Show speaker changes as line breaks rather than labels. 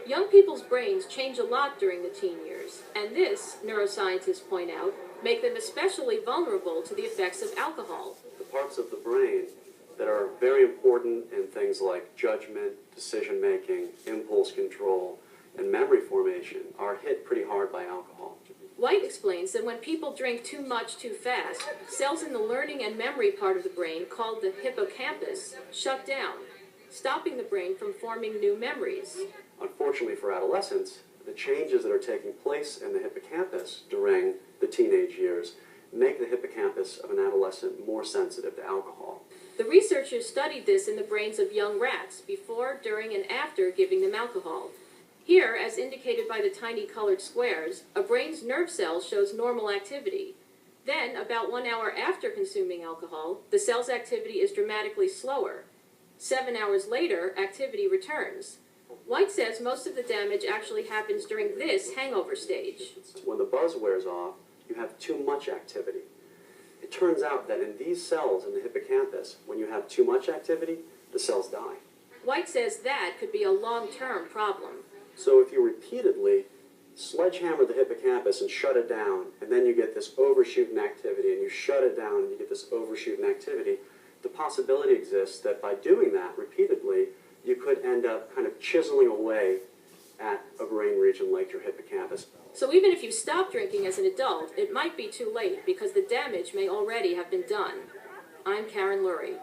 Young people's brains change a lot during the teen years, and this, neuroscientists point out, make them especially vulnerable to the effects of alcohol.
The parts of the brain that are very important in things like judgment, decision-making, impulse control, and memory formation are hit pretty hard by alcohol.
White explains that when people drink too much too fast, cells in the learning and memory part of the brain, called the hippocampus, shut down, stopping the brain from forming new memories.
Unfortunately for adolescents, the changes that are taking place in the hippocampus during the teenage years make the hippocampus of an adolescent more sensitive to alcohol.
The researchers studied this in the brains of young rats before, during, and after giving them alcohol. Here, as indicated by the tiny colored squares, a brain's nerve cell shows normal activity. Then, about 1 hour after consuming alcohol, the cell's activity is dramatically slower. 7 hours later, activity returns. White says most of the damage actually happens during this hangover stage.
When the buzz wears off, you have too much activity. It turns out that in these cells in the hippocampus, when you have too much activity, the cells die.
White says that could be a long-term problem.
So if you repeatedly sledgehammer the hippocampus and shut it down, and then you get this overshooting activity, and you shut it down and you get this overshooting activity, the possibility exists that by doing that repeatedly, you could end up kind of chiseling away at a brain region like your hippocampus.
So even if you stop drinking as an adult, it might be too late because the damage may already have been done. I'm Karen Lurie.